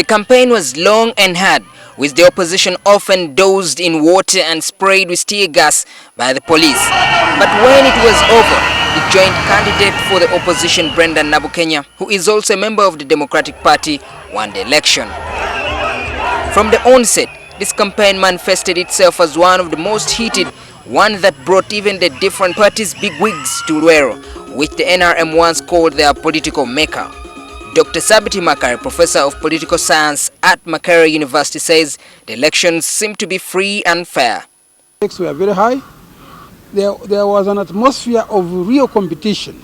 The campaign was long and hard, with the opposition often doused in water and sprayed with tear gas by the police. But when it was over, the joint candidate for the opposition, Brenda Nabukenya, who is also a member of the Democratic Party, won the election. From the onset, this campaign manifested itself as one of the most heated, one that brought even the different parties' bigwigs to Luwero, which the NRM once called their political mecca. Dr. Sabiti Makare, professor of political science at Makerere University, says the elections seem to be free and fair. Stakes were very high. There was an atmosphere of real competition.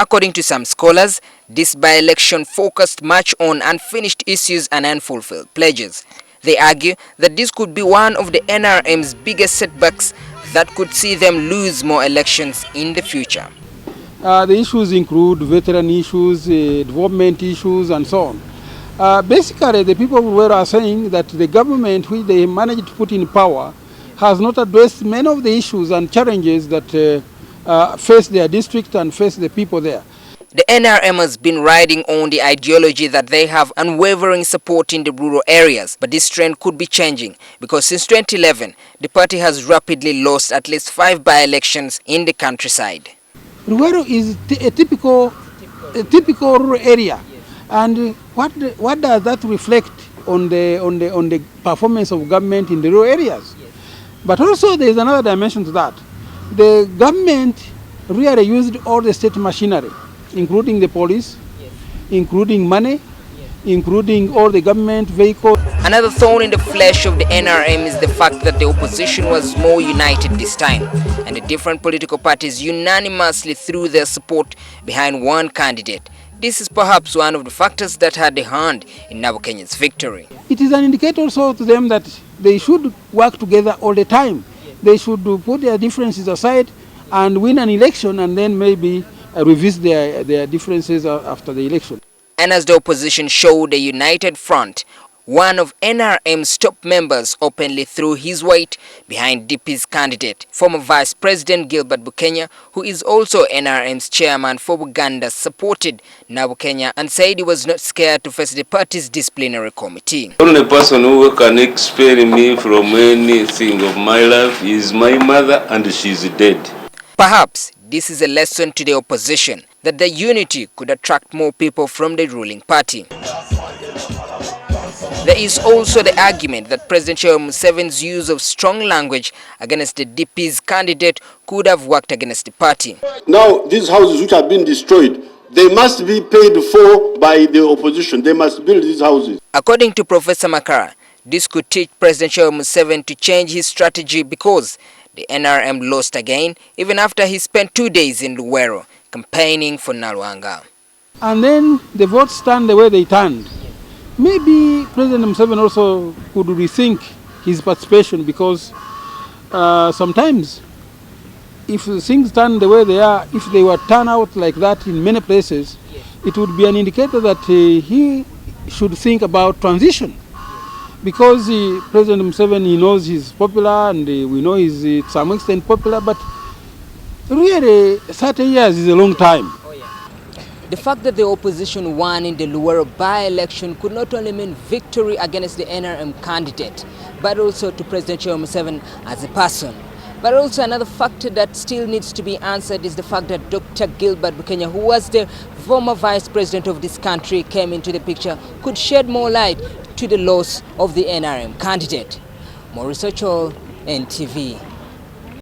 According to some scholars, this by-election focused much on unfinished issues and unfulfilled pledges. They argue that this could be one of the NRM's biggest setbacks that could see them lose more elections in the future. The issues include veteran issues, development issues, and so on. Basically, the people were saying that the government, which they managed to put in power, has not addressed many of the issues and challenges that face their district and face the people there. The NRM has been riding on the ideology that they have unwavering support in the rural areas, but this trend could be changing because since 2011, the party has rapidly lost at least 5 by-elections in the countryside. Luwero is a typical rural area, and what does that reflect on the performance of government in the rural areas? But also there is another dimension to that. The government really used all the state machinery, including the police, including money, including all the government vehicles. Another thorn in the flesh of the NRM is the fact that the opposition was more united this time, and the different political parties unanimously threw their support behind one candidate. This is perhaps one of the factors that had a hand in Nabukenya's victory. It is an indicator also to them that they should work together all the time. They should put their differences aside and win an election, and then maybe revisit their differences after the election. And as the opposition showed a united front, one of NRM's top members openly threw his weight behind DP's candidate, former Vice President Gilbert Bukenya, who is also NRM's chairman for Buganda, supported Nabukenya and said he was not scared to face the party's disciplinary committee. The only person who can expel me from anything of my life is my mother, and she's dead. Perhaps this is a lesson to the opposition that the unity could attract more people from the ruling party. There is also the argument that President Museveni's use of strong language against the DP's candidate could have worked against the party. Now, these houses which have been destroyed, they must be paid for by the opposition. They must build these houses. According to Professor Makara, this could teach President Museveni to change his strategy because the NRM lost again, even after he spent 2 days in Luwero campaigning for Nalwanga. And then the votes turned the way they turned. Maybe President Museveni also could rethink his participation, because sometimes if things turn the way they are, if they were turned out like that in many places, it would be an indicator that he should think about transition. Because President Museveni knows he's popular, and we know he's to some extent popular, but really 30 years is a long time. The fact that the opposition won in the Luwero by-election could not only mean victory against the NRM candidate, but also to President Museveni as a person. But also another factor that still needs to be answered is the fact that Dr. Gilbert Bukenya, who was the former vice president of this country, came into the picture, could shed more light to the loss of the NRM candidate. Maurice Ochol, NTV.